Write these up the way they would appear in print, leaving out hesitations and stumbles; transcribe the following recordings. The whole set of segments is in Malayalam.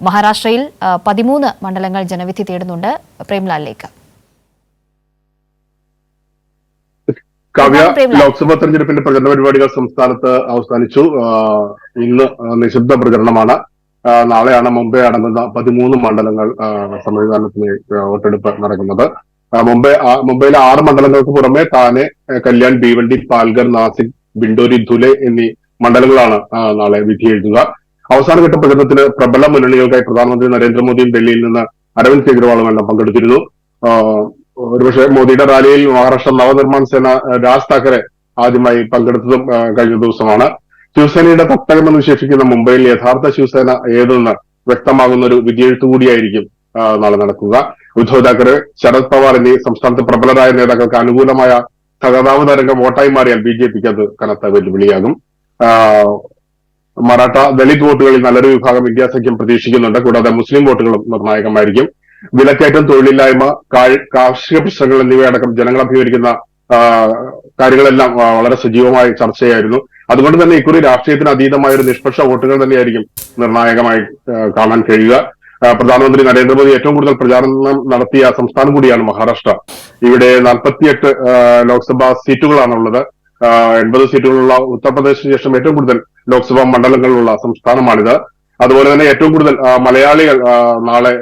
മഹാരാഷ്ട്രയിൽ 13 മണ്ഡലങ്ങൾ ജനവിധി തേടുന്നുണ്ട്. പ്രേംലാലിലേക്ക്. കാവ്യ, ലോക്സഭാ തെരഞ്ഞെടുപ്പിന്റെ പ്രചരണ പരിപാടികൾ സംസ്ഥാനത്ത് അവസാനിച്ചു. ഇന്ന് നിശബ്ദ പ്രചരണമാണ്. നാളെയാണ് മുംബൈ അടങ്ങുന്ന 13 മണ്ഡലങ്ങൾ സമ്മതിദാനത്തിന് വോട്ടെടുപ്പ് നടക്കുന്നത്. മുംബൈയിലെ 6 മണ്ഡലങ്ങൾക്ക് പുറമെ താനെ, കല്യാൺ, ഭീവണ്ടി, പാൽഗർ, നാസിക്, ബിണ്ടോരി, ധുലെ എന്നീ മണ്ഡലങ്ങളാണ് നാളെ വിധി എഴുതുക. അവസാനഘട്ട പ്രചരണത്തിന് പ്രബല മുന്നണികൾക്കായി പ്രധാനമന്ത്രി നരേന്ദ്രമോദിയും ഡൽഹിയിൽ നിന്ന് അരവിന്ദ് കെജ്രിവാളും എല്ലാം പങ്കെടുത്തിരുന്നു. ഒരുപക്ഷെ മോദിയുടെ റാലിയിൽ മഹാരാഷ്ട്ര നവനിർമ്മാൺ സേന രാജ് താക്കറെ ആദ്യമായി പങ്കെടുത്തതും കഴിഞ്ഞ ദിവസമാണ്. ശിവസേനയുടെ തട്ടകമെന്ന് വിശേഷിക്കുന്ന മുംബൈയിൽ യഥാർത്ഥ ശിവസേന ഏതെന്ന് വ്യക്തമാകുന്ന ഒരു വിധിയെഴുത്തു കൂടിയായിരിക്കും നാളെ നടക്കുക. ഉദ്ധവ് താക്കറെ, ശരത് പവാർ എന്നീ സംസ്ഥാനത്തെ പ്രബലരായ നേതാക്കൾക്ക് അനുകൂലമായ സഹതാപ തരംഗം വോട്ടായി മാറിയാൽ ബിജെപിക്ക് അത് കനത്ത വെല്ലുവിളിയാകും. മറാഠ, ദളിത് വോട്ടുകളിൽ നല്ലൊരു വിഭാഗം ഇന്ത്യ സഖ്യം പ്രതീക്ഷിക്കുന്നുണ്ട്. കൂടാതെ മുസ്ലിം വോട്ടുകളും നിർണായകമായിരിക്കും. വിലക്കയറ്റം, തൊഴിലില്ലായ്മ, കാർഷിക പ്രശ്നങ്ങൾ എന്നിവയടക്കം ജനങ്ങൾ അഭിമുഖീകരിക്കുന്ന കാര്യങ്ങളെല്ലാം വളരെ സജീവമായി ചർച്ചയായിരുന്നു. അതുകൊണ്ട് തന്നെ ഇക്കുറി രാഷ്ട്രീയത്തിന് അതീതമായ ഒരു നിഷ്പക്ഷ വോട്ടുകൾ തന്നെയായിരിക്കും നിർണായകമായി കാണാൻ കഴിയുക. പ്രധാനമന്ത്രി നരേന്ദ്രമോദി ഏറ്റവും കൂടുതൽ പ്രചാരണം നടത്തിയ സംസ്ഥാനം കൂടിയാണ് മഹാരാഷ്ട്ര. ഇവിടെ 48 ലോക്സഭാ സീറ്റുകളാണുള്ളത്. 80 സീറ്റുകളുള്ള ഉത്തർപ്രദേശിന് ശേഷം ഏറ്റവും കൂടുതൽ ലോക്സഭാ മണ്ഡലങ്ങളിലുള്ള സംസ്ഥാനമാണിത്. അതുപോലെ തന്നെ ഏറ്റവും കൂടുതൽ മലയാളികൾ നാളെ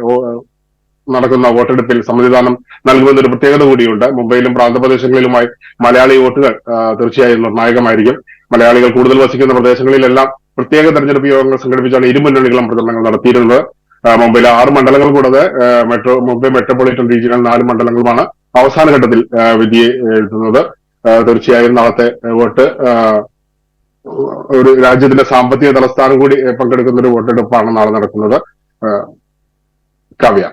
നടക്കുന്ന വോട്ടെടുപ്പിൽ സമ്മതിദാനം നൽകുമെന്നൊരു പ്രത്യേകത കൂടിയുണ്ട്. മുംബൈയിലും പ്രാന്തപ്രദേശങ്ങളിലുമായി മലയാളി വോട്ടുകൾ തീർച്ചയായും നിർണായകമായിരിക്കും. മലയാളികൾ കൂടുതൽ വസിക്കുന്ന പ്രദേശങ്ങളിലെല്ലാം പ്രത്യേക തെരഞ്ഞെടുപ്പ് യോഗങ്ങൾ സംഘടിപ്പിച്ചാണ് ഇരു മുന്നണികളും പ്രചരണങ്ങൾ നടത്തിയിരുന്നത്. മുംബൈയിലെ 6 മണ്ഡലങ്ങൾ കൂടാതെ മുംബൈ മെട്രോപൊളിറ്റൻ റീജിയണൽ 4 മണ്ഡലങ്ങളുമാണ് അവസാന ഘട്ടത്തിൽ വിധി എഴുതുന്നത്. തീർച്ചയായും നാളത്തെ വോട്ട് ഒരു രാജ്യത്തിന്റെ സാമ്പത്തിക തലസ്ഥാനം കൂടി പങ്കെടുക്കുന്ന ഒരു വോട്ടെടുപ്പാണ് നാളെ നടക്കുന്നത്. കാവ്യ.